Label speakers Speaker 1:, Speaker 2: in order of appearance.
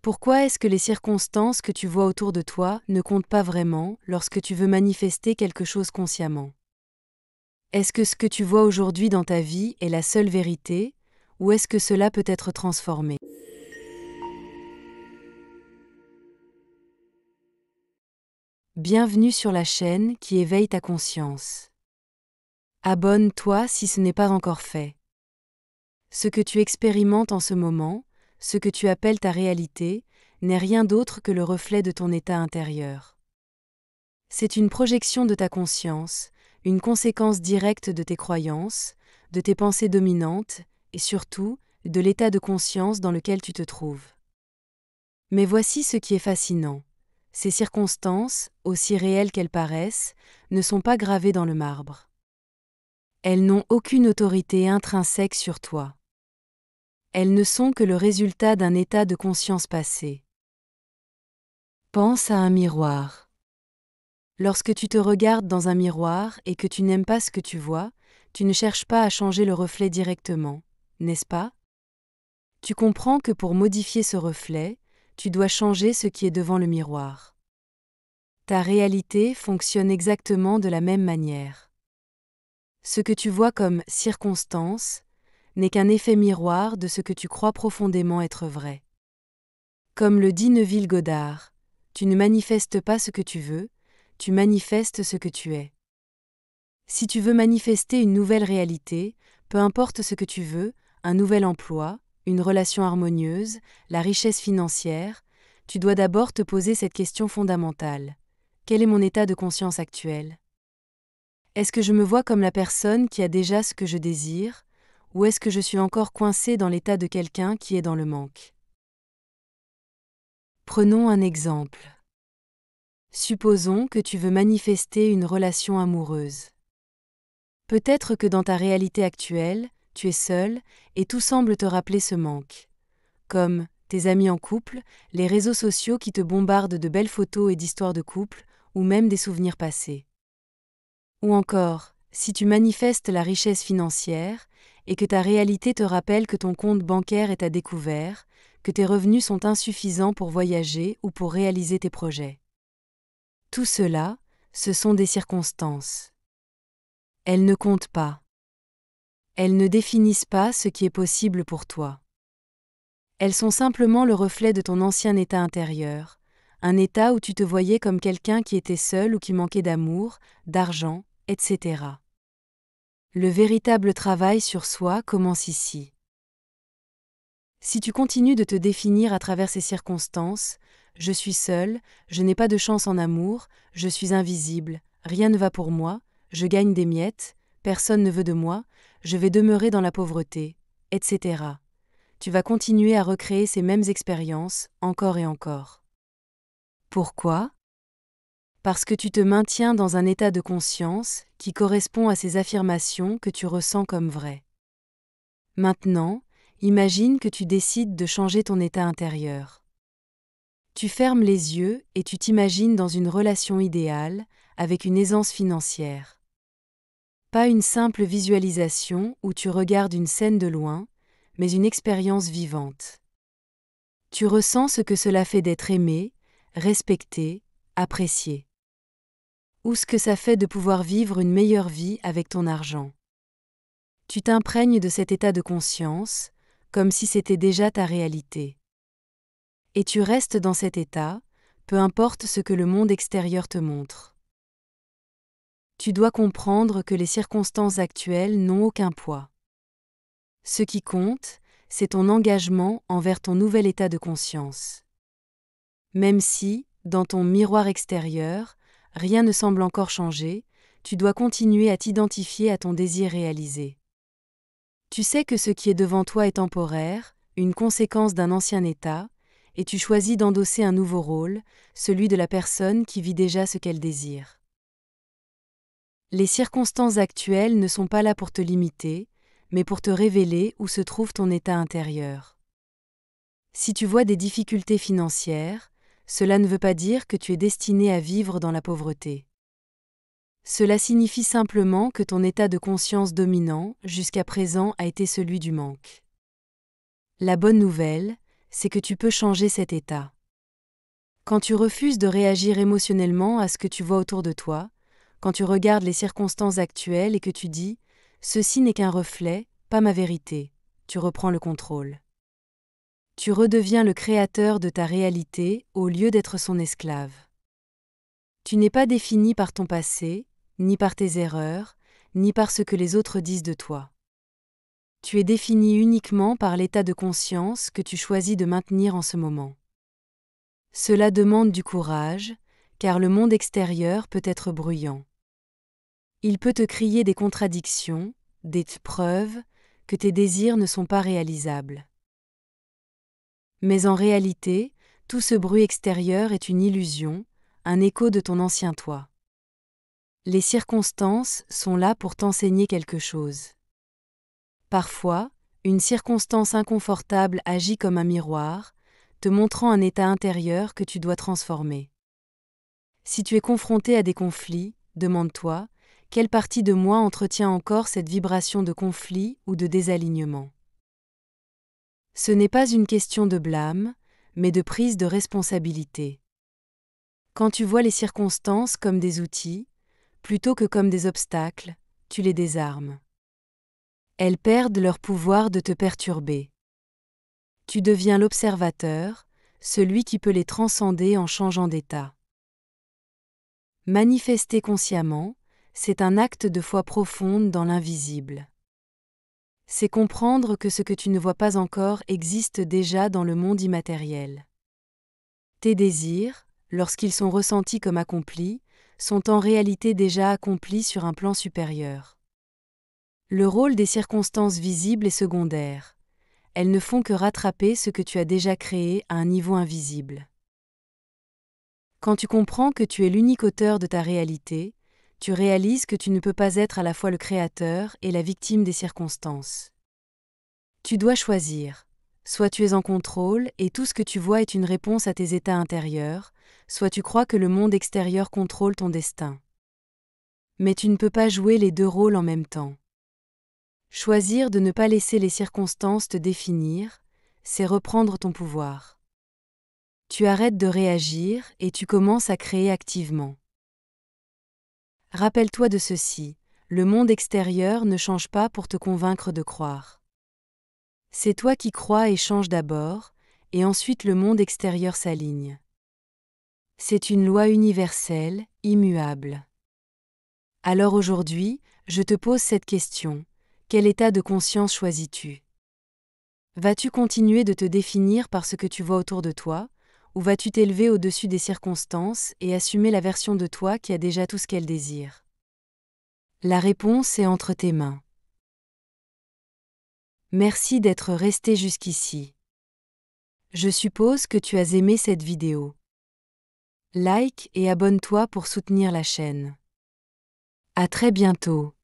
Speaker 1: Pourquoi est-ce que les circonstances que tu vois autour de toi ne comptent pas vraiment lorsque tu veux manifester quelque chose consciemment? Est-ce que ce que tu vois aujourd'hui dans ta vie est la seule vérité, ou est-ce que cela peut être transformé? Bienvenue sur la chaîne qui éveille ta conscience. Abonne-toi si ce n'est pas encore fait. Ce que tu expérimentes en ce moment, ce que tu appelles ta réalité, n'est rien d'autre que le reflet de ton état intérieur. C'est une projection de ta conscience, une conséquence directe de tes croyances, de tes pensées dominantes, et surtout, de l'état de conscience dans lequel tu te trouves. Mais voici ce qui est fascinant. Ces circonstances, aussi réelles qu'elles paraissent, ne sont pas gravées dans le marbre. Elles n'ont aucune autorité intrinsèque sur toi. Elles ne sont que le résultat d'un état de conscience passé. Pense à un miroir. Lorsque tu te regardes dans un miroir et que tu n'aimes pas ce que tu vois, tu ne cherches pas à changer le reflet directement, n'est-ce pas? Tu comprends que pour modifier ce reflet, tu dois changer ce qui est devant le miroir. Ta réalité fonctionne exactement de la même manière. Ce que tu vois comme circonstance n'est qu'un effet miroir de ce que tu crois profondément être vrai. Comme le dit Neville Goddard, tu ne manifestes pas ce que tu veux, tu manifestes ce que tu es. Si tu veux manifester une nouvelle réalité, peu importe ce que tu veux, un nouvel emploi, une relation harmonieuse, la richesse financière, tu dois d'abord te poser cette question fondamentale. Quel est mon état de conscience actuel? Est-ce que je me vois comme la personne qui a déjà ce que je désire, ou est-ce que je suis encore coincé dans l'état de quelqu'un qui est dans le manque? Prenons un exemple. Supposons que tu veux manifester une relation amoureuse. Peut-être que dans ta réalité actuelle, tu es seul et tout semble te rappeler ce manque. Comme tes amis en couple, les réseaux sociaux qui te bombardent de belles photos et d'histoires de couple, ou même des souvenirs passés. Ou encore, si tu manifestes la richesse financière et que ta réalité te rappelle que ton compte bancaire est à découvert, que tes revenus sont insuffisants pour voyager ou pour réaliser tes projets. Tout cela, ce sont des circonstances. Elles ne comptent pas. Elles ne définissent pas ce qui est possible pour toi. Elles sont simplement le reflet de ton ancien état intérieur, un état où tu te voyais comme quelqu'un qui était seul ou qui manquait d'amour, d'argent, etc. Le véritable travail sur soi commence ici. Si tu continues de te définir à travers ces circonstances, je suis seul, je n'ai pas de chance en amour, je suis invisible, rien ne va pour moi, je gagne des miettes, personne ne veut de moi, je vais demeurer dans la pauvreté, etc. Tu vas continuer à recréer ces mêmes expériences, encore et encore. Pourquoi? Parce que tu te maintiens dans un état de conscience qui correspond à ces affirmations que tu ressens comme vraies. Maintenant, imagine que tu décides de changer ton état intérieur. Tu fermes les yeux et tu t'imagines dans une relation idéale, avec une aisance financière. Pas une simple visualisation où tu regardes une scène de loin, mais une expérience vivante. Tu ressens ce que cela fait d'être aimé, respecté, apprécié. Ou ce que ça fait de pouvoir vivre une meilleure vie avec ton argent. Tu t'imprègnes de cet état de conscience, comme si c'était déjà ta réalité. Et tu restes dans cet état, peu importe ce que le monde extérieur te montre. Tu dois comprendre que les circonstances actuelles n'ont aucun poids. Ce qui compte, c'est ton engagement envers ton nouvel état de conscience. Même si, dans ton miroir extérieur, rien ne semble encore changer, tu dois continuer à t'identifier à ton désir réalisé. Tu sais que ce qui est devant toi est temporaire, une conséquence d'un ancien état, et tu choisis d'endosser un nouveau rôle, celui de la personne qui vit déjà ce qu'elle désire. Les circonstances actuelles ne sont pas là pour te limiter, mais pour te révéler où se trouve ton état intérieur. Si tu vois des difficultés financières, cela ne veut pas dire que tu es destiné à vivre dans la pauvreté. Cela signifie simplement que ton état de conscience dominant, jusqu'à présent, a été celui du manque. La bonne nouvelle, c'est que tu peux changer cet état. Quand tu refuses de réagir émotionnellement à ce que tu vois autour de toi, quand tu regardes les circonstances actuelles et que tu dis « ceci n'est qu'un reflet, pas ma vérité », tu reprends le contrôle. Tu redeviens le créateur de ta réalité au lieu d'être son esclave. Tu n'es pas défini par ton passé, ni par tes erreurs, ni par ce que les autres disent de toi. Tu es défini uniquement par l'état de conscience que tu choisis de maintenir en ce moment. Cela demande du courage, car le monde extérieur peut être bruyant. Il peut te crier des contradictions, des preuves, que tes désirs ne sont pas réalisables. Mais en réalité, tout ce bruit extérieur est une illusion, un écho de ton ancien toi. Les circonstances sont là pour t'enseigner quelque chose. Parfois, une circonstance inconfortable agit comme un miroir, te montrant un état intérieur que tu dois transformer. Si tu es confronté à des conflits, demande-toi, quelle partie de moi entretient encore cette vibration de conflit ou de désalignement ? Ce n'est pas une question de blâme, mais de prise de responsabilité. Quand tu vois les circonstances comme des outils, plutôt que comme des obstacles, tu les désarmes. Elles perdent leur pouvoir de te perturber. Tu deviens l'observateur, celui qui peut les transcender en changeant d'état. Manifester consciemment, c'est un acte de foi profonde dans l'invisible. C'est comprendre que ce que tu ne vois pas encore existe déjà dans le monde immatériel. Tes désirs, lorsqu'ils sont ressentis comme accomplis, sont en réalité déjà accomplis sur un plan supérieur. Le rôle des circonstances visibles est secondaire. Elles ne font que rattraper ce que tu as déjà créé à un niveau invisible. Quand tu comprends que tu es l'unique auteur de ta réalité, tu réalises que tu ne peux pas être à la fois le créateur et la victime des circonstances. Tu dois choisir. Soit tu es en contrôle et tout ce que tu vois est une réponse à tes états intérieurs, soit tu crois que le monde extérieur contrôle ton destin. Mais tu ne peux pas jouer les deux rôles en même temps. Choisir de ne pas laisser les circonstances te définir, c'est reprendre ton pouvoir. Tu arrêtes de réagir et tu commences à créer activement. Rappelle-toi de ceci, le monde extérieur ne change pas pour te convaincre de croire. C'est toi qui crois et changes d'abord, et ensuite le monde extérieur s'aligne. C'est une loi universelle, immuable. Alors aujourd'hui, je te pose cette question, quel état de conscience choisis-tu ? Vas-tu continuer de te définir par ce que tu vois autour de toi, ou vas-tu t'élever au-dessus des circonstances et assumer la version de toi qui a déjà tout ce qu'elle désire ? La réponse est entre tes mains. Merci d'être resté jusqu'ici. Je suppose que tu as aimé cette vidéo. Like et abonne-toi pour soutenir la chaîne. À très bientôt.